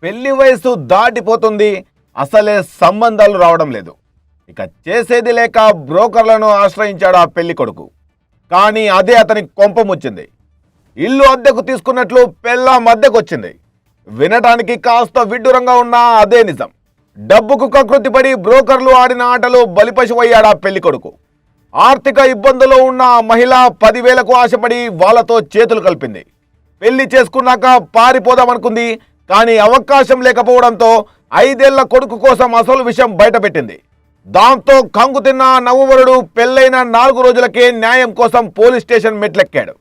పెళ్లి వయసు దాటిపోతుంది. అసలే సంబంధాలు రావడం లేదు. ఇక చేసేది లేక బ్రోకర్లను ఆశ్రయించాడు ఆ పెళ్లి కొడుకు. కానీ అదే అతని కొంపముచ్చింది. ఇల్లు అద్దెకు తీసుకున్నట్లు పెళ్ళాం అద్దెకొచ్చింది. వినటానికి కాస్త విడ్డూరంగా ఉన్న అదే నిజం. డబ్బుకు కకృతిపడి బ్రోకర్లు ఆడిన ఆటలు బలిపశువయ్యాడు ఆ పెళ్లి కొడుకు. ఆర్థిక ఇబ్బందుల్లో ఉన్న ఆ మహిళ 10,000కు ఆశపడి వాళ్ళతో చేతులు కలిపింది. పెళ్లి చేసుకున్నాక పారిపోదామనుకుంది. కానీ అవకాశం లేకపోవడంతో 5 ఏళ్ల కొడుకు కోసం అసలు విషయం బయటపెట్టింది. దాంతో కంగు తిన్న నవ్వువరుడు పెళ్లైన 4 రోజులకే న్యాయం కోసం పోలీస్ స్టేషన్ మెట్లెక్కాడు.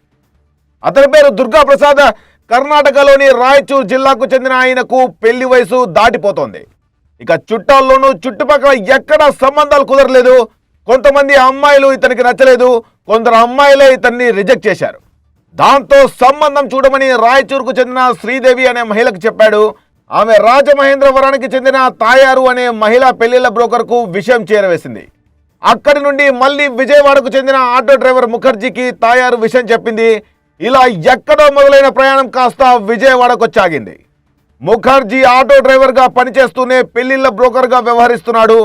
అతని పేరు దుర్గా ప్రసాద్. కర్ణాటకలోని రాయచూర్ జిల్లాకు చెందిన ఆయనకు పెళ్లి వయసు దాటిపోతోంది. ఇక చుట్టాల్లోనూ చుట్టుపక్కల ఎక్కడా సంబంధాలు కుదరలేదు. కొంతమంది అమ్మాయిలు ఇతనికి నచ్చలేదు. కొందరు అమ్మాయిలే ఇతన్ని రిజెక్ట్ చేశారు. దాంతో సంబంధం చూడమని రాయచూర్కు చెందిన శ్రీదేవి అనే మహిళకు చెప్పాడు. ఆమె రాజమహేంద్రవరానికి చెందిన తాయారు అనే మహిళా పెళ్లిళ్ల బ్రోకర్కు విషయం చేరవేసింది. అక్కడి నుండి మళ్ళీ విజయవాడకు చెందిన ఆటో డ్రైవర్ ముఖర్జీకి తాయారు విషయం చెప్పింది. ఇలా ఎక్కడో మొదలైన ప్రయాణం కాస్త విజయవాడకు వచ్చాగింది. ముఖర్జీ ఆటో డ్రైవర్గా పనిచేస్తూనే పెళ్లిళ్ల బ్రోకర్గా వ్యవహరిస్తున్నాడు.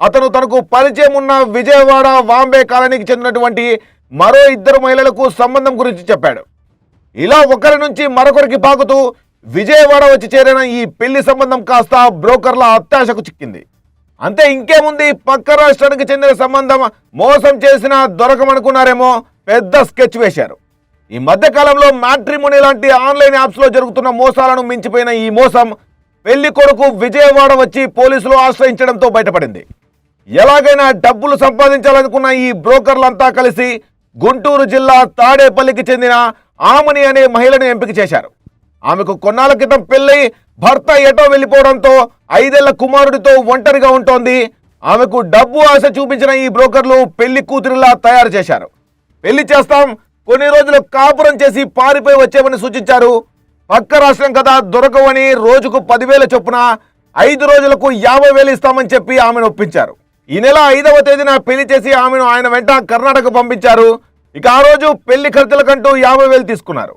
అతను తనకు పరిచయం ఉన్న విజయవాడ వాంబే కాలనీకి చెందినటువంటి మరో 2 మహిళలకు సంబంధం గురించి చెప్పాడు. ఇలా ఒకరి నుంచి మరొకరికి పాకుతూ విజయవాడ వచ్చి చేరిన ఈ పెళ్లి సంబంధం కాస్త బ్రోకర్ల అత్యాశకు చిక్కింది. అంతే, ఇంకేముంది, పక్క రాష్ట్రానికి చెందిన సంబంధం, మోసం చేసిన దొరకమనుకున్నారేమో, పెద్ద స్కెచ్ వేశారు. ఈ మధ్య కాలంలో మ్యాట్రిమోనీ లాంటి ఆన్లైన్ యాప్స్లో జరుగుతున్న మోసాలను మించిపోయిన ఈ మోసం పెళ్లి కొడుకు విజయవాడ వచ్చి పోలీసులు ఆశ్రయించడంతో బయటపడింది. ఎలాగైనా డబ్బులు సంపాదించాలనుకున్న ఈ బ్రోకర్లంతా కలిసి గుంటూరు జిల్లా తాడేపల్లికి చెందిన ఆమని అనే మహిళను ఎంపిక చేశారు. ఆమెకు కొన్నాళ్ల క్రితం పెళ్లై భర్త ఎటో వెళ్ళిపోవడంతో 5 ఏళ్ల కుమారుడితో ఒంటరిగా ఉంటోంది. ఆమెకు డబ్బు ఆశ చూపించిన ఈ బ్రోకర్లు పెళ్లి కూతురిలా తయారు చేశారు. పెళ్లి చేస్తాం, కొన్ని రోజులు కాపురం చేసి పారిపోయి వచ్చేవని సూచించారు. పక్క రాష్ట్రం కదా, దొరకవని రోజుకు 10,000 చొప్పున 5 రోజులకు 50,000 ఇస్తామని చెప్పి ఆమెను ఒప్పించారు. ఈ నెల 5వ తేదీన పెళ్లి చేసి ఆమెను ఆయన వెంట కర్ణాటక పంపించారు. ఇక ఆ రోజు పెళ్లి ఖర్చులకంటూ 50,000 తీసుకున్నారు.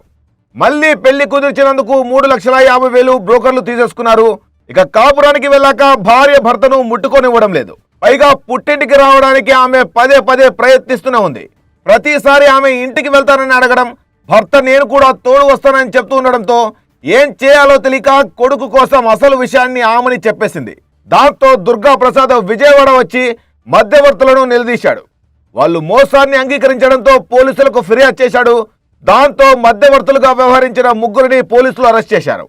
మళ్ళీ పెళ్లి కుదిర్చినందుకు 3,50,000 బ్రోకర్లు తీసేసుకున్నారు. ఇక కాపురానికి వెళ్ళాక భార్య భర్తను ముట్టుకొనివ్వడం లేదు. పైగా పుట్టింటికి రావడానికి ఆమె పదే ప్రయత్నిస్తూనే ఉంది. ప్రతిసారి ఆమె ఇంటికి వెళ్తానని అడగడం, భర్త నేను కూడా తోడు వస్తానని చెప్తూ ఉండడంతో ఏం చేయాలో తెలియక కొడుకు కోసం అసలు విషయాన్ని ఆమెని చెప్పేసింది. దాంతో దుర్గా ప్రసాద్ విజయవాడ వచ్చి మధ్యవర్తులను నిలదీశాడు. వాళ్ళు మోసాన్ని అంగీకరించడంతో పోలీసులకు ఫిర్యాదు చేశాడు. దాంతో మధ్యవర్తులుగా వ్యవహరించిన 3 పోలీసులు అరెస్ట్ చేశారు.